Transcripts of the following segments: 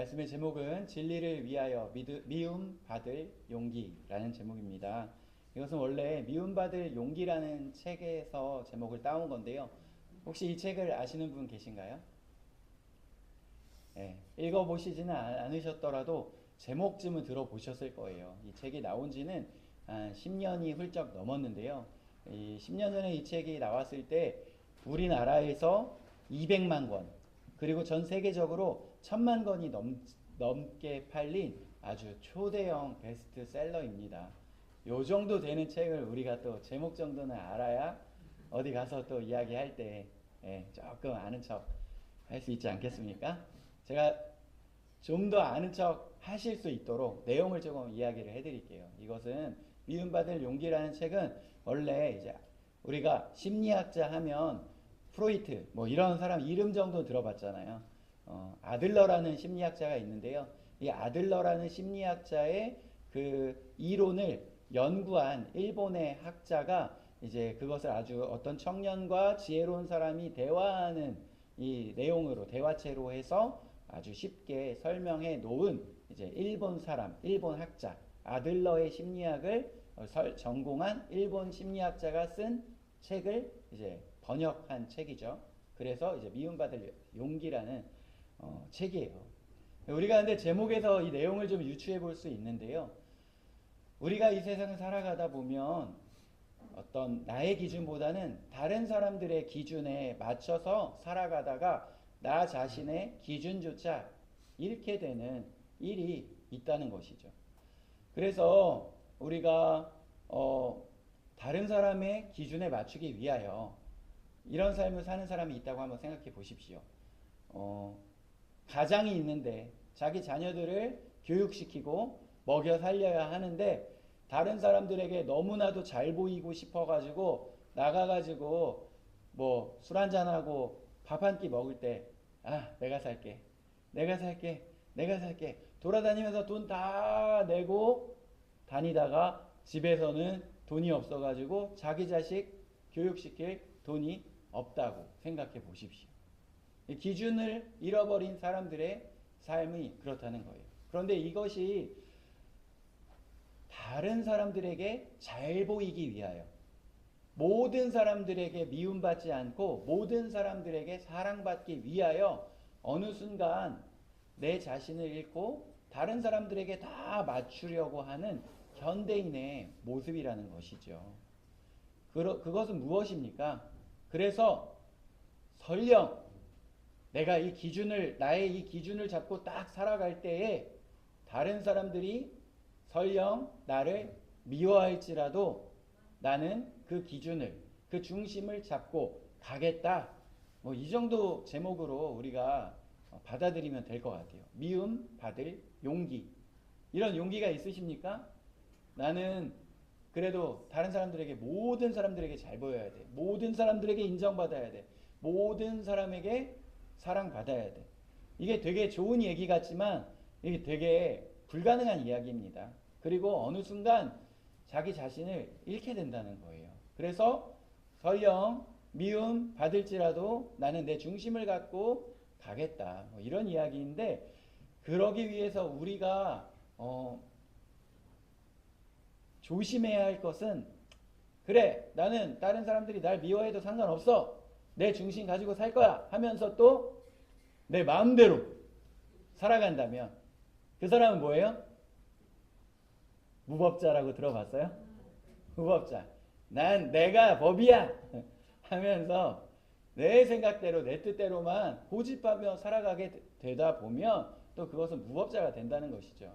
말씀의 제목은 진리를 위하여 미움 받을 용기라는 제목입니다. 이것은 원래 미움 받을 용기라는 책에서 제목을 따온 건데요. 혹시 이 책을 아시는 분 계신가요? 네, 읽어보시지는 않으셨더라도 제목쯤은 들어보셨을 거예요. 이 책이 나온 지는 한 10년이 훌쩍 넘었는데요. 이 10년 전에 이 책이 나왔을 때 우리나라에서 200만 권, 그리고 전 세계적으로 1000만 권이 넘게 팔린 아주 초대형 베스트셀러입니다. 요 정도 되는 책을 우리가 또 제목 정도는 알아야 어디 가서 또 이야기할 때 조금 아는 척 할 수 있지 않겠습니까? 제가 좀 더 아는 척 하실 수 있도록 내용을 조금 이야기를 해드릴게요. 이것은 미움받을 용기라는 책은 원래 이제 우리가 심리학자 하면 프로이트 뭐 이런 사람 이름 정도 들어봤잖아요. 아들러라는 심리학자가 있는데요. 이 아들러라는 심리학자의 그 이론을 연구한 일본의 학자가 이제 그것을 아주 어떤 청년과 지혜로운 사람이 대화하는 이 내용으로 대화체로 해서 아주 쉽게 설명해 놓은 이제 일본 사람, 일본 학자 아들러의 심리학을 전공한 일본 심리학자가 쓴 책을 이제 번역한 책이죠. 그래서 이제 미움받을 용기라는 책이에요. 우리가 근데 제목에서 이 내용을 좀 유추해 볼 수 있는데요. 우리가 이 세상을 살아가다 보면 어떤 나의 기준보다는 다른 사람들의 기준에 맞춰서 살아가다가 나 자신의 기준조차 잃게 되는 일이 있다는 것이죠. 그래서 우리가 다른 사람의 기준에 맞추기 위하여 이런 삶을 사는 사람이 있다고 한번 생각해 보십시오. 가장이 있는데 자기 자녀들을 교육시키고 먹여 살려야 하는데 다른 사람들에게 너무나도 잘 보이고 싶어가지고 나가가지고 뭐 술 한잔하고 밥 한 끼 먹을 때 내가 살게 내가 살게 내가 살게 돌아다니면서 돈 다 내고 다니다가 집에서는 돈이 없어가지고 자기 자식 교육시킬 돈이 없다고 생각해 보십시오. 기준을 잃어버린 사람들의 삶이 그렇다는 거예요. 그런데 이것이 다른 사람들에게 잘 보이기 위하여 모든 사람들에게 미움받지 않고 모든 사람들에게 사랑받기 위하여 어느 순간 내 자신을 잃고 다른 사람들에게 다 맞추려고 하는 현대인의 모습이라는 것이죠. 그것은 무엇입니까? 그래서 설령 내가 나의 이 기준을 잡고 딱 살아갈 때에 다른 사람들이 설령 나를 미워할지라도 나는 그 기준을, 그 중심을 잡고 가겠다. 뭐 이 정도 제목으로 우리가 받아들이면 될 것 같아요. 미움 받을 용기. 이런 용기가 있으십니까? 나는 그래도 다른 사람들에게 모든 사람들에게 잘 보여야 돼. 모든 사람들에게 인정받아야 돼. 모든 사람에게 사랑받아야 돼. 이게 되게 좋은 얘기 같지만 이게 되게 불가능한 이야기입니다. 그리고 어느 순간 자기 자신을 잃게 된다는 거예요. 그래서 설령 미움 받을지라도 나는 내 중심을 갖고 가겠다. 뭐 이런 이야기인데 그러기 위해서 우리가 조심해야 할 것은 그래 나는 다른 사람들이 날 미워해도 상관없어. 내 중심 가지고 살 거야 하면서 또 내 마음대로 살아간다면 그 사람은 뭐예요? 무법자라고 들어봤어요? 무법자. 난 내가 법이야 하면서 내 생각대로 내 뜻대로만 고집하며 살아가게 되다 보면 또 그것은 무법자가 된다는 것이죠.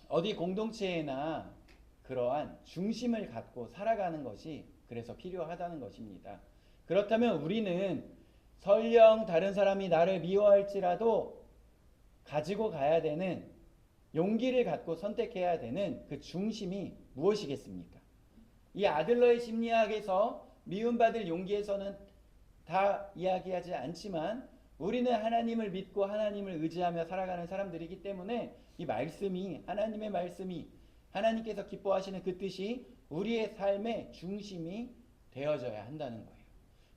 어디 공동체에나 그러한 중심을 갖고 살아가는 것이 그래서 필요하다는 것입니다. 그렇다면 우리는 설령 다른 사람이 나를 미워할지라도 가지고 가야 되는 용기를 갖고 선택해야 되는 그 중심이 무엇이겠습니까? 이 아들러의 심리학에서 미움받을 용기에서는 다 이야기하지 않지만 우리는 하나님을 믿고 하나님을 의지하며 살아가는 사람들이기 때문에 이 말씀이 하나님의 말씀이 하나님께서 기뻐하시는 그 뜻이 우리의 삶의 중심이 되어져야 한다는 거예요.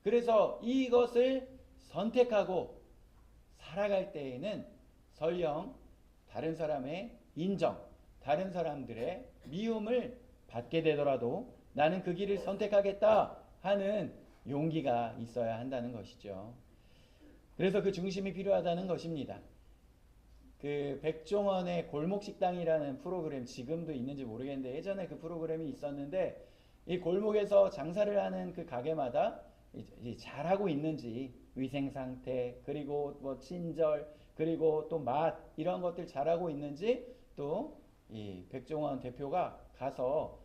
그래서 이것을 선택하고 살아갈 때에는 설령 다른 사람의 인정, 다른 사람들의 미움을 받게 되더라도 나는 그 길을 선택하겠다 하는 용기가 있어야 한다는 것이죠. 그래서 그 중심이 필요하다는 것입니다. 그 백종원의 골목식당이라는 프로그램, 지금도 있는지 모르겠는데 예전에 그 프로그램이 있었는데, 이 골목에서 장사를 하는 그 가게마다 잘하고 있는지 위생 상태, 그리고 뭐 친절, 그리고 또 맛, 이런 것들 잘하고 있는지 또 이 백종원 대표가 가서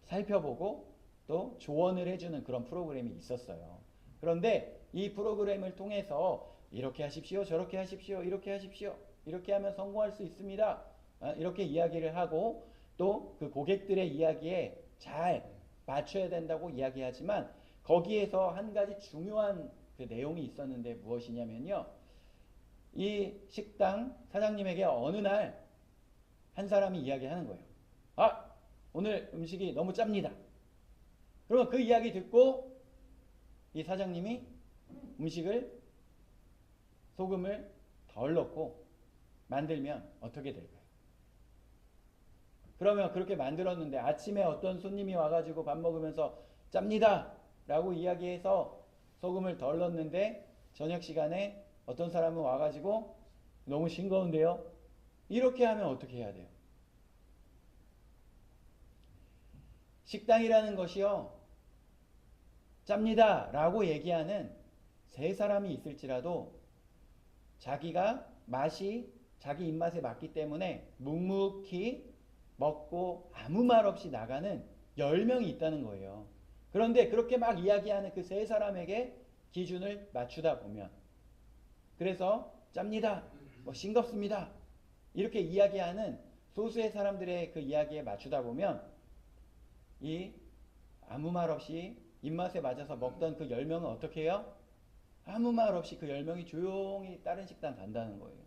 살펴보고 또 조언을 해주는 그런 프로그램이 있었어요. 그런데 이 프로그램을 통해서 이렇게 하십시오, 저렇게 하십시오, 이렇게 하십시오, 이렇게 하면 성공할 수 있습니다, 이렇게 이야기를 하고 또 그 고객들의 이야기에 잘 맞춰야 된다고 이야기하지만, 거기에서 한 가지 중요한 그 내용이 있었는데 무엇이냐면요, 이 식당 사장님에게 어느 날 한 사람이 이야기하는 거예요. 아, 오늘 음식이 너무 짭니다. 그러면 그 이야기 듣고 이 사장님이 음식을 소금을 덜 넣고 만들면 어떻게 될까요? 그러면 그렇게 만들었는데 아침에 어떤 손님이 와가지고 밥 먹으면서 짭니다 라고 이야기해서 소금을 덜 넣었는데 저녁 시간에 어떤 사람은 와가지고 너무 싱거운데요? 이렇게 하면 어떻게 해야 돼요? 식당이라는 것이요, 짭니다 라고 얘기하는 세 사람이 있을지라도 자기가 맛이 자기 입맛에 맞기 때문에 묵묵히 먹고 아무 말 없이 나가는 10명이 있다는 거예요. 그런데 그렇게 막 이야기하는 그 세 사람에게 기준을 맞추다 보면, 그래서 짭니다, 뭐 싱겁습니다 이렇게 이야기하는 소수의 사람들의 그 이야기에 맞추다 보면 이 아무 말 없이 입맛에 맞아서 먹던 그 10명은 어떻게 해요? 아무 말 없이 그 10명이 조용히 다른 식당 간다는 거예요.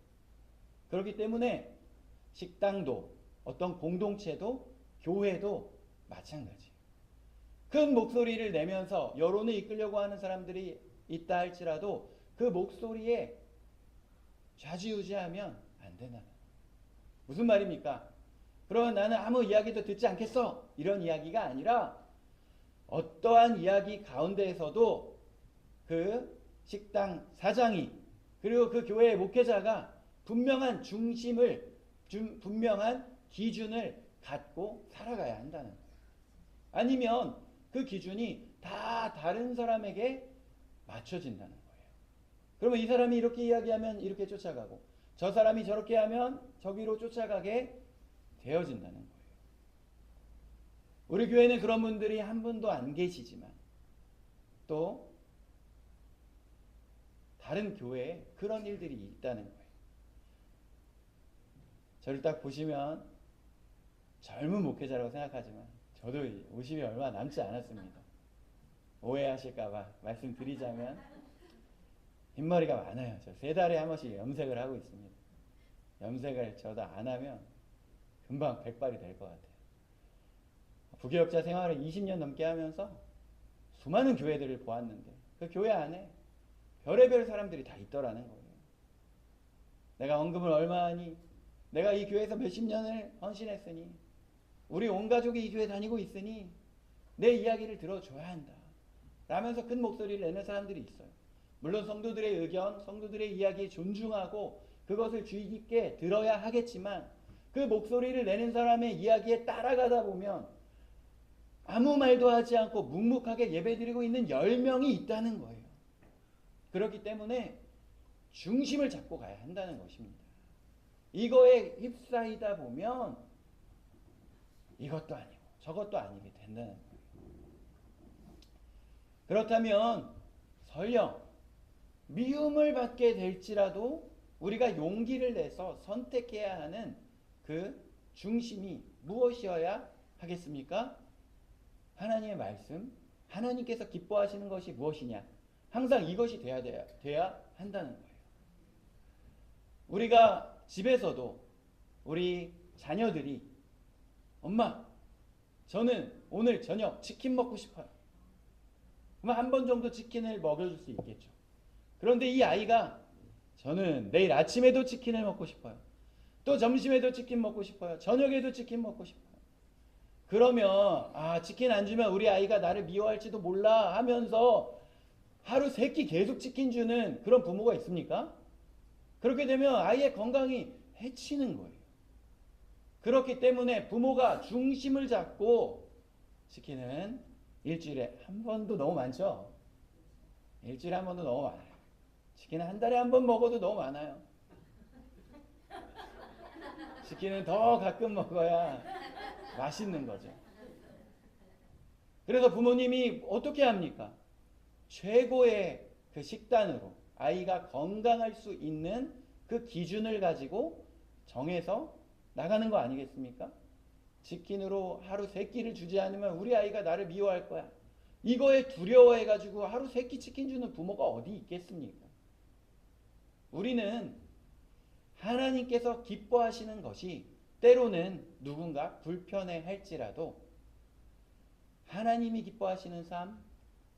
그렇기 때문에 식당도, 어떤 공동체도, 교회도 마찬가지예요. 큰 목소리를 내면서 여론을 이끌려고 하는 사람들이 있다 할지라도 그 목소리에 좌지우지하면 안 된다는 거예요. 무슨 말입니까? 그러면 나는 아무 이야기도 듣지 않겠어, 이런 이야기가 아니라 어떠한 이야기 가운데에서도 그 식당 사장이, 그리고 그 교회의 목회자가 분명한 중심을, 분명한 기준을 갖고 살아가야 한다는 거예요. 아니면 그 기준이 다 다른 사람에게 맞춰진다는 거예요. 그러면 이 사람이 이렇게 이야기하면 이렇게 쫓아가고, 저 사람이 저렇게 하면 저기로 쫓아가게 되어진다는 거예요. 우리 교회는 그런 분들이 한 분도 안 계시지만 또 다른 교회에 그런 일들이 있다는 거예요. 저를 딱 보시면 젊은 목회자라고 생각하지만 저도 50이 얼마 남지 않았습니다. 오해하실까봐 말씀드리자면 흰머리가 많아요. 저 3달에 한 번씩 염색을 하고 있습니다. 염색을 저도 안 하면 금방 백발이 될 것 같아요. 부교역자 생활을 20년 넘게 하면서 수많은 교회들을 보았는데 그 교회 안에 별의별 사람들이 다 있더라는 거예요. 내가 헌금을 얼마 하니, 내가 이 교회에서 몇십 년을 헌신했으니, 우리 온 가족이 이 교회 다니고 있으니 내 이야기를 들어줘야 한다 라면서 큰 목소리를 내는 사람들이 있어요. 물론 성도들의 의견, 성도들의 이야기에 존중하고 그것을 주의 깊게 들어야 하겠지만, 그 목소리를 내는 사람의 이야기에 따라가다 보면 아무 말도 하지 않고 묵묵하게 예배드리고 있는 10명이 있다는 거예요. 그렇기 때문에 중심을 잡고 가야 한다는 것입니다. 이거에 휩싸이다 보면 이것도 아니고 저것도 아니게 된다는 거예요. 그렇다면 설령 미움을 받게 될지라도 우리가 용기를 내서 선택해야 하는 그 중심이 무엇이어야 하겠습니까? 하나님의 말씀, 하나님께서 기뻐하시는 것이 무엇이냐, 항상 이것이 돼야 한다는 거예요. 우리가 집에서도 우리 자녀들이 엄마, 저는 오늘 저녁 치킨 먹고 싶어요. 그럼 한 번 정도 치킨을 먹여줄 수 있겠죠. 그런데 이 아이가 저는 내일 아침에도 치킨을 먹고 싶어요. 또 점심에도 치킨 먹고 싶어요. 저녁에도 치킨 먹고 싶어요. 그러면 치킨 안 주면 우리 아이가 나를 미워할지도 몰라 하면서 하루 3끼 계속 치킨 주는 그런 부모가 있습니까? 그렇게 되면 아이의 건강이 해치는 거예요. 그렇기 때문에 부모가 중심을 잡고 치킨은 일주일에 한 번도 너무 많죠? 일주일에 한 번도 너무 많아요. 치킨은 한 달에 한 번 먹어도 너무 많아요. 치킨은 더 가끔 먹어야 맛있는 거죠. 그래서 부모님이 어떻게 합니까? 최고의 그 식단으로 아이가 건강할 수 있는 그 기준을 가지고 정해서 나가는 거 아니겠습니까? 치킨으로 하루 3끼를 주지 않으면 우리 아이가 나를 미워할 거야. 이거에 두려워해가지고 하루 3끼 치킨 주는 부모가 어디 있겠습니까? 우리는 하나님께서 기뻐하시는 것이 때로는 누군가 불편해 할지라도 하나님이 기뻐하시는 삶,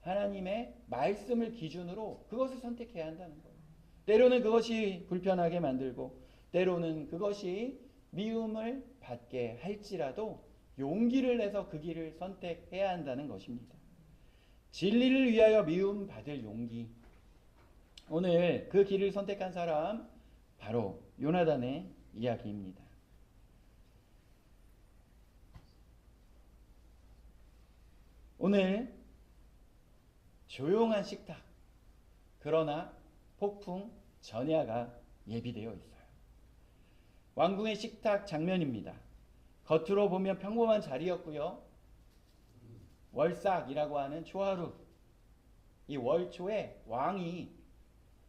하나님의 말씀을 기준으로 그것을 선택해야 한다는 거예요. 때로는 그것이 불편하게 만들고 때로는 그것이 미움을 받게 할지라도 용기를 내서 그 길을 선택해야 한다는 것입니다. 진리를 위하여 미움 받을 용기. 오늘 그 길을 선택한 사람 바로 요나단의 이야기입니다. 오늘 조용한 식탁, 그러나 폭풍 전야가 예비되어 있어요. 왕궁의 식탁 장면입니다. 겉으로 보면 평범한 자리였고요. 월삭이라고 하는 초하루, 이 월초에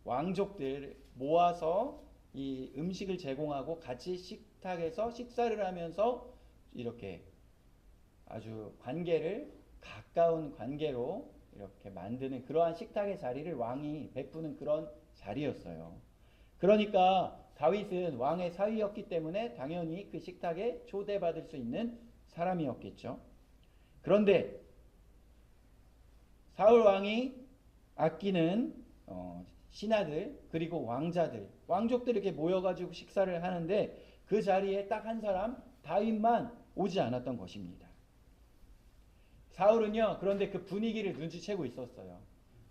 왕족들 모아서 이 음식을 제공하고 같이 식탁에서 식사를 하면서 이렇게 아주 관계를 가까운 관계로 이렇게 만드는 그러한 식탁의 자리를 왕이 베푸는 그런 자리였어요. 그러니까 다윗은 왕의 사위였기 때문에 당연히 그 식탁에 초대받을 수 있는 사람이었겠죠. 그런데 사울 왕이 아끼는 신하들 그리고 왕자들, 왕족들이 이렇게 모여가지고 식사를 하는데 그 자리에 딱 한 사람 다윗만 오지 않았던 것입니다. 사울은요, 그런데 그 분위기를 눈치채고 있었어요.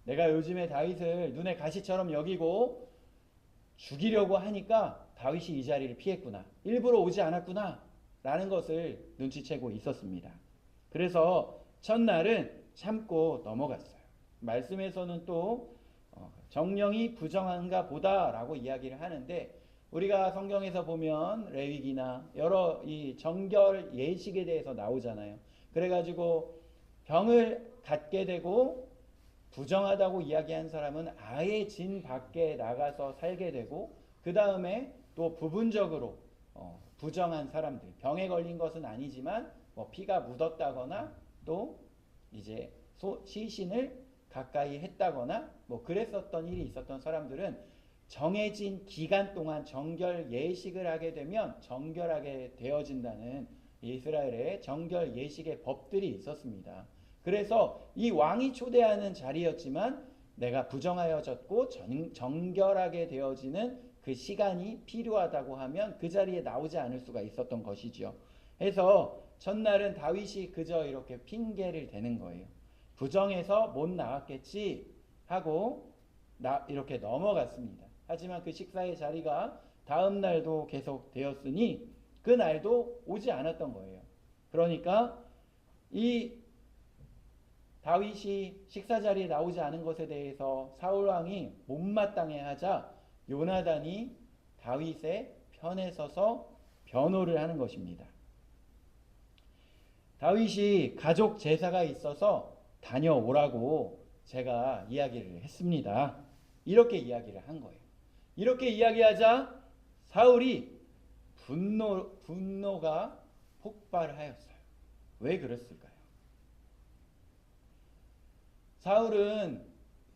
내가 요즘에 다윗을 눈에 가시처럼 여기고 죽이려고 하니까 다윗이 이 자리를 피했구나. 일부러 오지 않았구나. 라는 것을 눈치채고 있었습니다. 그래서 첫날은 참고 넘어갔어요. 말씀에서는 또 정령이 부정한가 보다 라고 이야기를 하는데 우리가 성경에서 보면 레위기나 여러 이 정결 예식에 대해서 나오잖아요. 그래가지고 병을 갖게 되고 부정하다고 이야기한 사람은 아예 진 밖에 나가서 살게 되고 그 다음에 또 부분적으로 부정한 사람들, 병에 걸린 것은 아니지만 뭐 피가 묻었다거나 또 이제 시신을 가까이 했다거나 뭐 그랬었던 일이 있었던 사람들은 정해진 기간 동안 정결 예식을 하게 되면 정결하게 되어진다는 이스라엘의 정결 예식의 법들이 있었습니다. 그래서 이 왕이 초대하는 자리였지만 내가 부정하여졌고 정결하게 되어지는 그 시간이 필요하다고 하면 그 자리에 나오지 않을 수가 있었던 것이죠. 해서 첫날은 다윗이 그저 이렇게 핑계를 대는 거예요. 부정해서 못 나왔겠지 하고 이렇게 넘어갔습니다. 하지만 그 식사의 자리가 다음 날도 계속 되었으니 그 날도 오지 않았던 거예요. 그러니까 이 다윗이 식사 자리에 나오지 않은 것에 대해서 사울 왕이 못마땅해 하자 요나단이 다윗의 편에 서서 변호를 하는 것입니다. 다윗이 가족 제사가 있어서 다녀오라고 제가 이야기를 했습니다. 이렇게 이야기를 한 거예요. 이렇게 이야기하자 사울이 분노가 폭발하였어요. 왜 그랬을까요? 사울은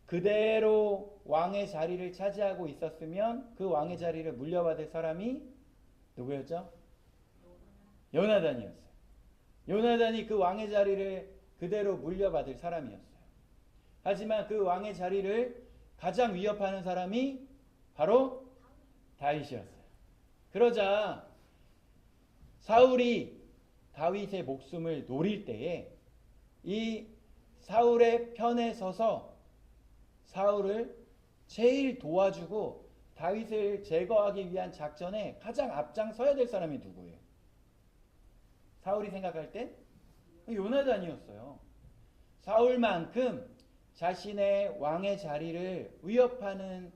그대로 왕의 자리를 차지하고 있었으면 그 왕의 자리를 물려받을 사람이 누구였죠? 요나단이었어요. 요나단이 그 왕의 자리를 그대로 물려받을 사람이었어요. 하지만 그 왕의 자리를 가장 위협하는 사람이 바로 다윗이었어요. 그러자 사울이 다윗의 목숨을 노릴 때에 이 사울의 편에 서서 사울을 제일 도와주고 다윗을 제거하기 위한 작전에 가장 앞장서야 될 사람이 누구예요? 사울이 생각할 땐 요나단이었어요. 사울만큼 자신의 왕의 자리를 위협하는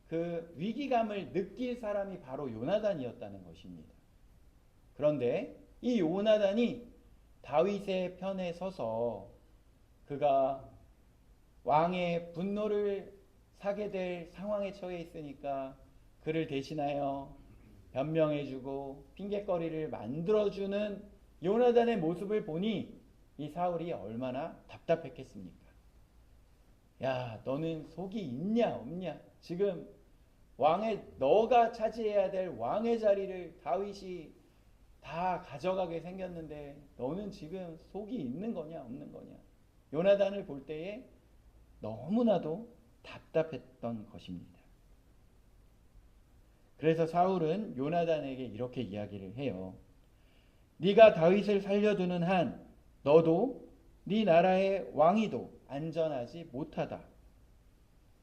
그 위기감을 느낄 사람이 바로 요나단이었다는 것입니다. 그런데 이 요나단이 다윗의 편에 서서 그가 왕의 분노를 사게 될 상황에 처해 있으니까 그를 대신하여 변명해주고 핑곗거리를 만들어주는 요나단의 모습을 보니 이 사울이 얼마나 답답했겠습니까? 야, 너는 속이 있냐 없냐? 지금 너가 차지해야 될 왕의 자리를 다윗이 다 가져가게 생겼는데 너는 지금 속이 있는 거냐 없는 거냐? 요나단을 볼 때에 너무나도 답답했던 것입니다. 그래서 사울은 요나단에게 이렇게 이야기를 해요. 네가 다윗을 살려두는 한 너도 네 나라의 왕위도 안전하지 못하다.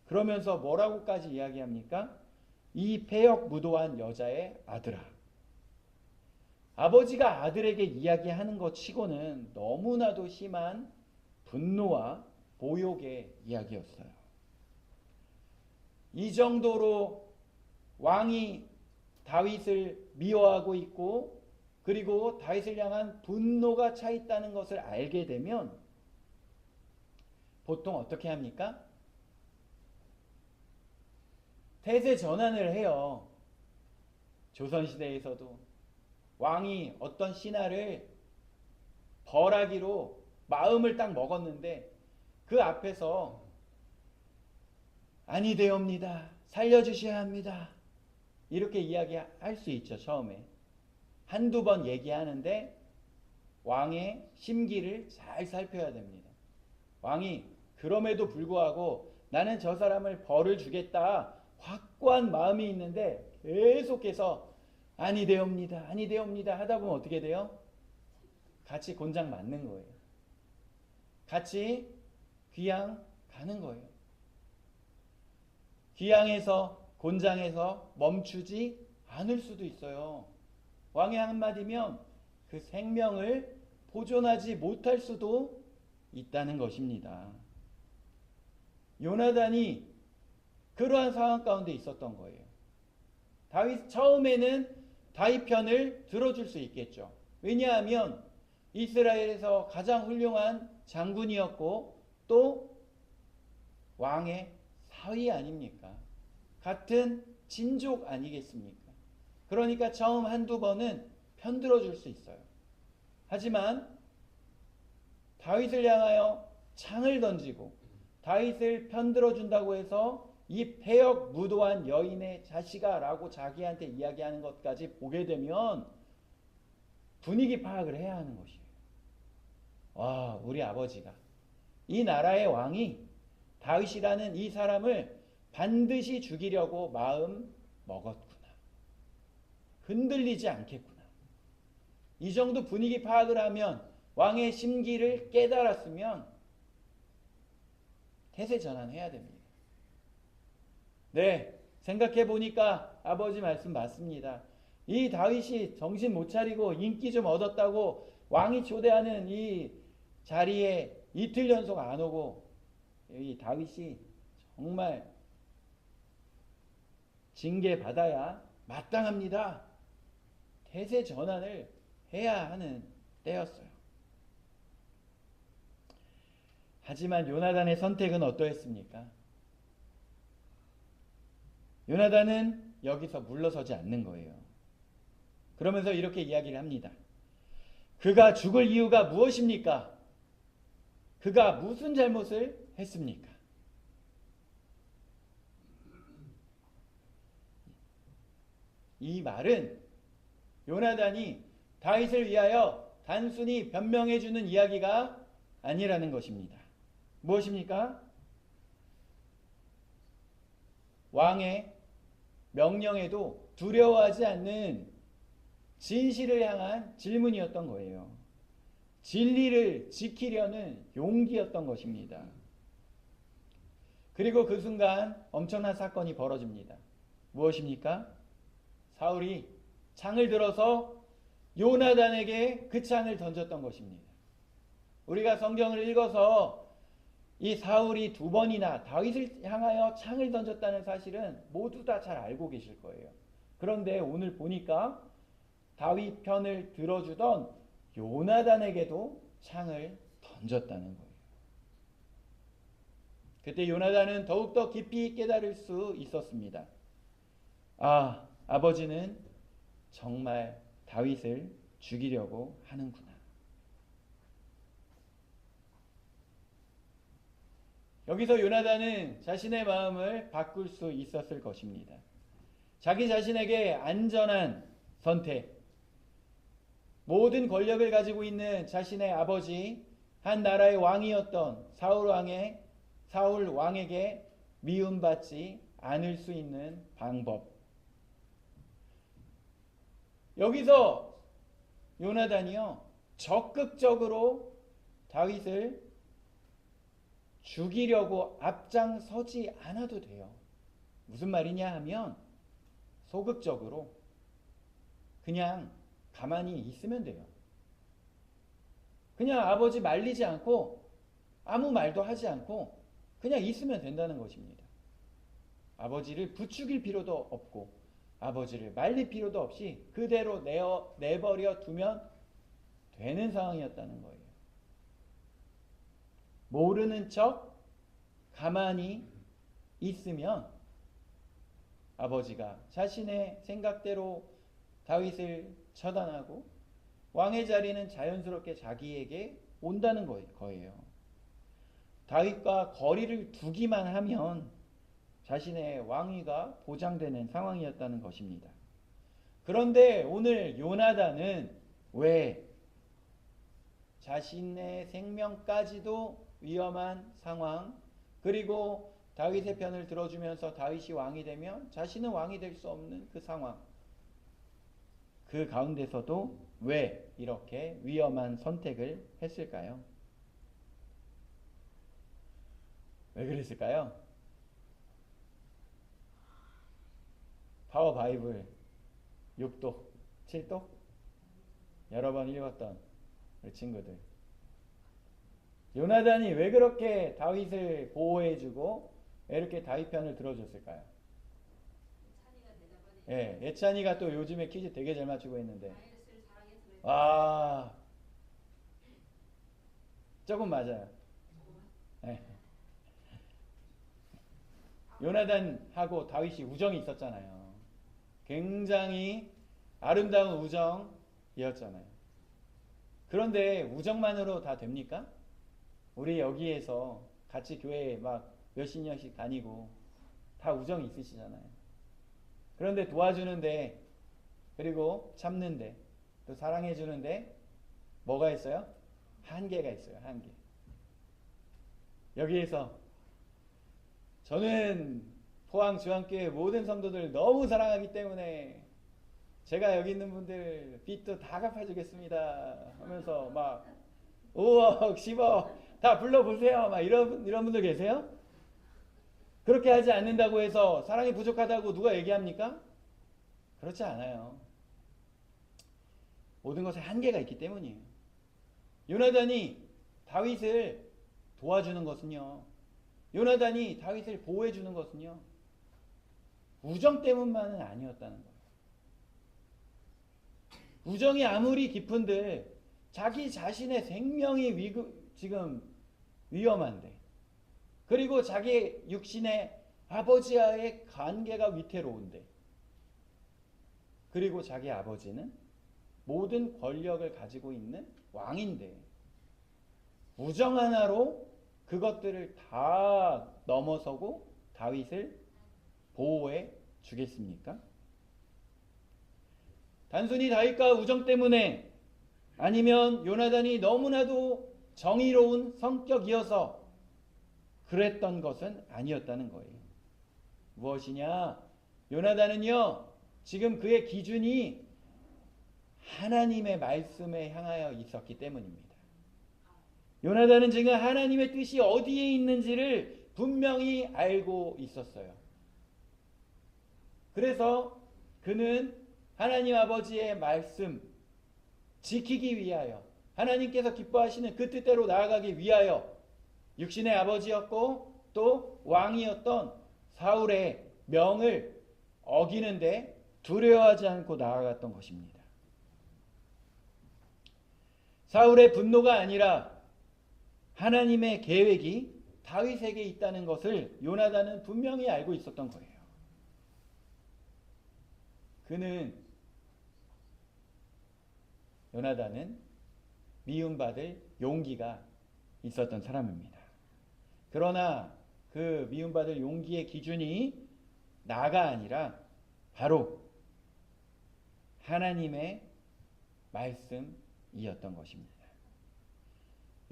그러면서 뭐라고까지 이야기합니까? 이 패역 무도한 여자의 아들아. 아버지가 아들에게 이야기하는 것 치고는 너무나도 심한 분노와 모욕의 이야기였어요. 이 정도로 왕이 다윗을 미워하고 있고 그리고 다윗을 향한 분노가 차 있다는 것을 알게 되면 보통 어떻게 합니까? 태세 전환을 해요. 조선시대에서도 왕이 어떤 신하를 벌하기로 마음을 딱 먹었는데 그 앞에서 아니 되옵니다. 살려주셔야 합니다. 이렇게 이야기할 수 있죠. 처음에 한두 번 얘기하는데 왕의 심기를 잘 살펴야 됩니다. 왕이 그럼에도 불구하고 나는 저 사람을 벌을 주겠다 확고한 마음이 있는데 계속해서 아니 되옵니다. 아니 되옵니다 하다 보면 어떻게 돼요? 같이 곤장 맞는 거예요. 같이 귀양 가는 거예요. 귀양에서 곤장에서 멈추지 않을 수도 있어요. 왕의 한마디면 그 생명을 보존하지 못할 수도 있다는 것입니다. 요나단이 그러한 상황 가운데 있었던 거예요. 처음에는 다윗 편을 들어줄 수 있겠죠. 왜냐하면 이스라엘에서 가장 훌륭한 장군이었고 또 왕의 사위 아닙니까? 같은 친족 아니겠습니까? 그러니까 처음 한두 번은 편들어 줄 수 있어요. 하지만 다윗을 향하여 창을 던지고 다윗을 편들어 준다고 해서 이 패역 무도한 여인의 자식아 라고 자기한테 이야기하는 것까지 보게 되면 분위기 파악을 해야 하는 것이에요. 와, 우리 아버지가 이 나라의 왕이 다윗이라는 이 사람을 반드시 죽이려고 마음 먹었구나. 흔들리지 않겠구나. 이 정도 분위기 파악을 하면 왕의 심기를 깨달았으면 태세 전환해야 됩니다. 네, 생각해 보니까 아버지 말씀 맞습니다. 이 다윗이 정신 못 차리고 인기 좀 얻었다고 왕이 초대하는 이 자리에 이틀 연속 안 오고 이 다윗이 정말 징계 받아야 마땅합니다. 태세 전환을 해야 하는 때였어요. 하지만 요나단의 선택은 어떠했습니까? 요나단은 여기서 물러서지 않는 거예요. 그러면서 이렇게 이야기를 합니다. 그가 죽을 이유가 무엇입니까? 그가 무슨 잘못을 했습니까? 이 말은 요나단이 다윗을 위하여 단순히 변명해 주는 이야기가 아니라는 것입니다. 무엇입니까? 왕의 명령에도 두려워하지 않는 진실을 향한 질문이었던 거예요. 진리를 지키려는 용기였던 것입니다. 그리고 그 순간 엄청난 사건이 벌어집니다. 무엇입니까? 사울이 창을 들어서 요나단에게 그 창을 던졌던 것입니다. 우리가 성경을 읽어서 이 사울이 2번이나 다윗을 향하여 창을 던졌다는 사실은 모두 다 잘 알고 계실 거예요. 그런데 오늘 보니까 다윗 편을 들어주던 요나단에게도 창을 던졌다는 거예요. 그때 요나단은 더욱더 깊이 깨달을 수 있었습니다. 아, 아버지는 정말 다윗을 죽이려고 하는구나. 여기서 요나단은 자신의 마음을 바꿀 수 있었을 것입니다. 자기 자신에게 안전한 선택, 모든 권력을 가지고 있는 자신의 아버지, 한 나라의 왕이었던 사울 왕에게 미움받지 않을 수 있는 방법. 여기서 요나단이요, 적극적으로 다윗을 죽이려고 앞장서지 않아도 돼요. 무슨 말이냐 하면 소극적으로 그냥 가만히 있으면 돼요. 그냥 아버지 말리지 않고 아무 말도 하지 않고 그냥 있으면 된다는 것입니다. 아버지를 부추길 필요도 없고 아버지를 말릴 필요도 없이 그대로 내버려 두면 되는 상황이었다는 거예요. 모르는 척 가만히 있으면 아버지가 자신의 생각대로 다윗을 처단하고 왕의 자리는 자연스럽게 자기에게 온다는 거예요. 다윗과 거리를 두기만 하면 자신의 왕위가 보장되는 상황이었다는 것입니다. 그런데 오늘 요나단은 왜 자신의 생명까지도 위험한 상황, 그리고 다윗의 편을 들어주면서 다윗이 왕이 되면 자신은 왕이 될 수 없는 그 상황, 그 가운데서도 왜 이렇게 위험한 선택을 했을까요? 왜 그랬을까요? 파워 바이블 6독, 7독 여러 번 읽었던 우리 친구들, 요나단이 왜 그렇게 다윗을 보호해주고 왜 이렇게 다윗 편을 들어줬을까요? 예, 예찬이가 또 요즘에 퀴즈 되게 잘 맞추고 있는데, 조금 맞아요. 예. 요나단하고 다윗이 우정이 있었잖아요. 굉장히 아름다운 우정이었잖아요. 그런데 우정만으로 다 됩니까? 우리 여기에서 같이 교회에 막 몇십 년씩 다니고 다 우정이 있으시잖아요. 그런데 도와주는데, 그리고 참는데, 또 사랑해주는데 뭐가 있어요? 한계가 있어요. 한계. 여기에서 저는 포항주안교회 모든 성도들 너무 사랑하기 때문에 제가 여기 있는 분들 빚도 다 갚아주겠습니다 하면서 막 5억 10억 다 불러보세요 막 이런 분들 계세요? 그렇게 하지 않는다고 해서 사랑이 부족하다고 누가 얘기합니까? 그렇지 않아요. 모든 것에 한계가 있기 때문이에요. 요나단이 다윗을 도와주는 것은요, 요나단이 다윗을 보호해주는 것은요, 우정 때문만은 아니었다는 거예요. 우정이 아무리 깊은들 자기 자신의 생명이 지금 위험한데, 그리고 자기 육신의 아버지와의 관계가 위태로운데, 그리고 자기 아버지는 모든 권력을 가지고 있는 왕인데, 우정 하나로 그것들을 다 넘어서고 다윗을 보호해 주겠습니까? 단순히 다윗과 우정 때문에, 아니면 요나단이 너무나도 정의로운 성격이어서 그랬던 것은 아니었다는 거예요. 무엇이냐? 요나단은요, 지금 그의 기준이 하나님의 말씀에 향하여 있었기 때문입니다. 요나단은 지금 하나님의 뜻이 어디에 있는지를 분명히 알고 있었어요. 그래서 그는 하나님 아버지의 말씀 지키기 위하여, 하나님께서 기뻐하시는 그 뜻대로 나아가기 위하여 육신의 아버지였고 또 왕이었던 사울의 명을 어기는데 두려워하지 않고 나아갔던 것입니다. 사울의 분노가 아니라 하나님의 계획이 다윗에게 있다는 것을 요나단은 분명히 알고 있었던 거예요. 요나단은 미움받을 용기가 있었던 사람입니다. 그러나 그 미움받을 용기의 기준이 나가 아니라 바로 하나님의 말씀이었던 것입니다.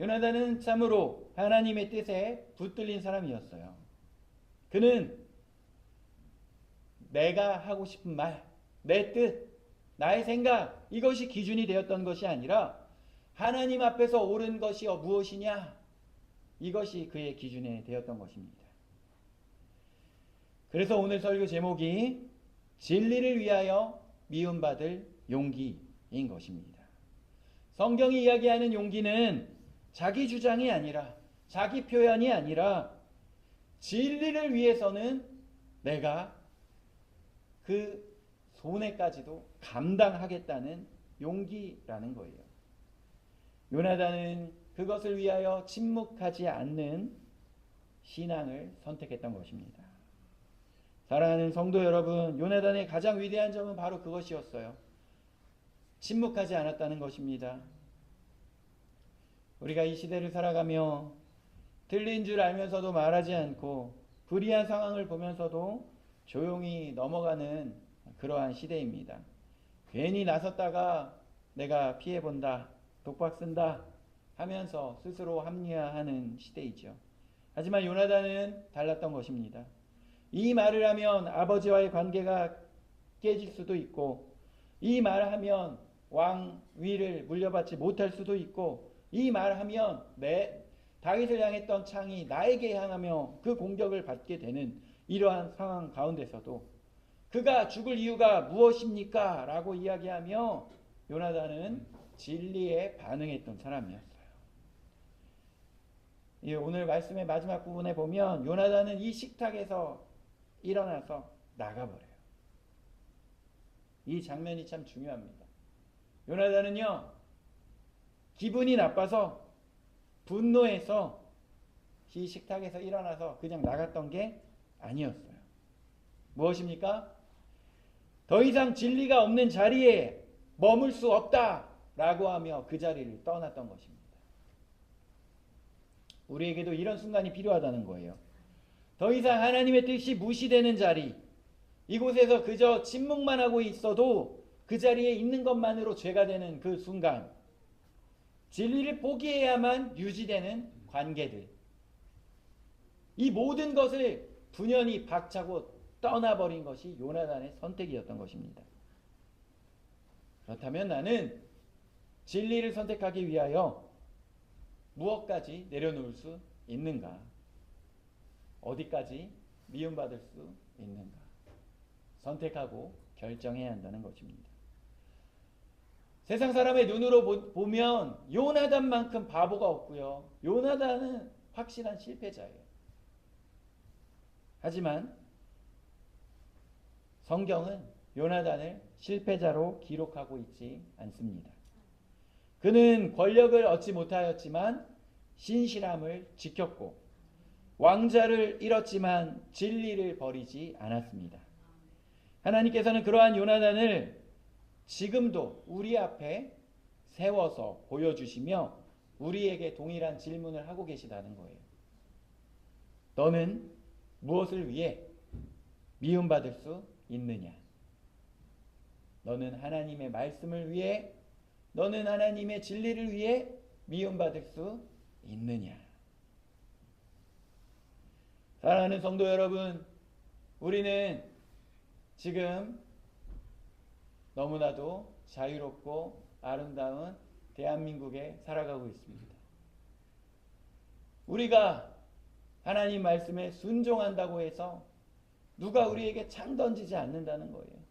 요나단은 참으로 하나님의 뜻에 붙들린 사람이었어요. 그는 내가 하고 싶은 말, 내 뜻, 나의 생각, 이것이 기준이 되었던 것이 아니라 하나님 앞에서 옳은 것이 무엇이냐, 이것이 그의 기준이 되었던 것입니다. 그래서 오늘 설교 제목이 진리를 위하여 미움받을 용기인 것입니다. 성경이 이야기하는 용기는 자기 주장이 아니라, 자기 표현이 아니라 진리를 위해서는 내가 그 손해까지도 감당하겠다는 용기라는 거예요. 요나단은 그것을 위하여 침묵하지 않는 신앙을 선택했던 것입니다. 사랑하는 성도 여러분, 요나단의 가장 위대한 점은 바로 그것이었어요. 침묵하지 않았다는 것입니다. 우리가 이 시대를 살아가며 틀린 줄 알면서도 말하지 않고 불의한 상황을 보면서도 조용히 넘어가는 그러한 시대입니다. 괜히 나섰다가 내가 피해본다, 독박 쓴다 하면서 스스로 합리화하는 시대이죠. 하지만 요나단은 달랐던 것입니다. 이 말을 하면 아버지와의 관계가 깨질 수도 있고, 이 말을 하면 왕위를 물려받지 못할 수도 있고, 이 말을 하면 다윗을 향했던 창이 나에게 향하며 그 공격을 받게 되는 이러한 상황 가운데서도 그가 죽을 이유가 무엇입니까? 라고 이야기하며 요나단은 진리에 반응했던 사람이었어요. 오늘 말씀의 마지막 부분에 보면 요나단은 이 식탁에서 일어나서 나가버려요. 이 장면이 참 중요합니다. 요나단은요, 기분이 나빠서 분노해서 이 식탁에서 일어나서 그냥 나갔던 게 아니었어요. 무엇입니까? 더 이상 진리가 없는 자리에 머물 수 없다라고 하며 그 자리를 떠났던 것입니다. 우리에게도 이런 순간이 필요하다는 거예요. 더 이상 하나님의 뜻이 무시되는 자리, 이곳에서 그저 침묵만 하고 있어도 그 자리에 있는 것만으로 죄가 되는 그 순간, 진리를 포기해야만 유지되는 관계들, 이 모든 것을 분연히 박차고 떠나버린 것이 요나단의 선택이었던 것입니다. 그렇다면 나는 진리를 선택하기 위하여 무엇까지 내려놓을 수 있는가? 어디까지 미움받을 수 있는가? 선택하고 결정해야 한다는 것입니다. 세상 사람의 눈으로 보면 요나단만큼 바보가 없고요, 요나단은 확실한 실패자예요. 하지만 성경은 요나단을 실패자로 기록하고 있지 않습니다. 그는 권력을 얻지 못하였지만 신실함을 지켰고 왕자를 잃었지만 진리를 버리지 않았습니다. 하나님께서는 그러한 요나단을 지금도 우리 앞에 세워서 보여주시며 우리에게 동일한 질문을 하고 계시다는 거예요. 너는 무엇을 위해 미움받을 수 있느냐? 너는 하나님의 말씀을 위해, 너는 하나님의 진리를 위해 미움받을 수 있느냐? 사랑하는 성도 여러분, 우리는 지금 너무나도 자유롭고 아름다운 대한민국에 살아가고 있습니다. 우리가 하나님 말씀에 순종한다고 해서 누가 우리에게 창 던지지 않는다는 거예요.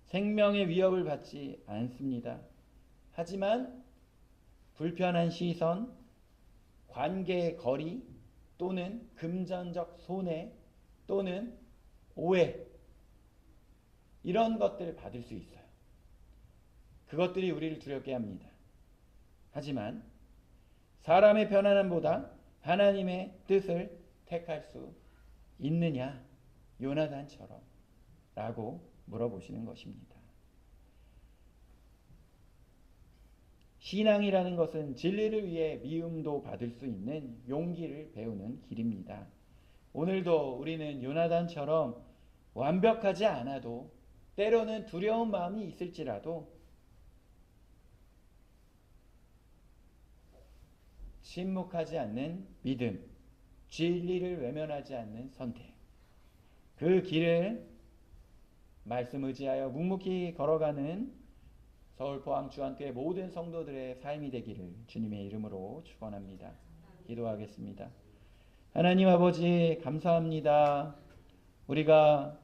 생명의 위협을 받지 않습니다. 하지만 불편한 시선, 관계의 거리 또는 금전적 손해 또는 오해 이런 것들을 받을 수 있어요. 그것들이 우리를 두렵게 합니다. 하지만 사람의 편안함보다 하나님의 뜻을 택할 수 있느냐? 요나단처럼 라고 물어보시는 것입니다. 신앙이라는 것은 진리를 위해 미움도 받을 수 있는 용기를 배우는 길입니다. 오늘도 우리는 요나단처럼 완벽하지 않아도 때로는 두려운 마음이 있을지라도 침묵하지 않는 믿음, 진리를 외면하지 않는 선택, 그 길을 말씀 의지하여 묵묵히 걸어가는 서울 포항 주안교회 모든 성도들의 삶이 되기를 주님의 이름으로 축원합니다. 기도하겠습니다. 하나님 아버지 감사합니다. 우리가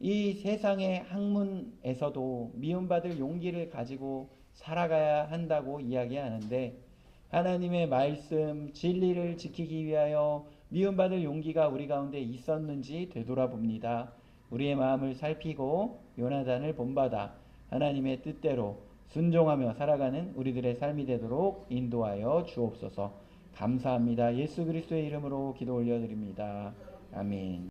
이 세상의 학문에서도 미움받을 용기를 가지고 살아가야 한다고 이야기하는데 하나님의 말씀, 진리를 지키기 위하여 미움받을 용기가 우리 가운데 있었는지 되돌아봅니다. 우리의 마음을 살피고 요나단을 본받아 하나님의 뜻대로 순종하며 살아가는 우리들의 삶이 되도록 인도하여 주옵소서. 감사합니다. 예수 그리스도의 이름으로 기도 올려드립니다. 아멘.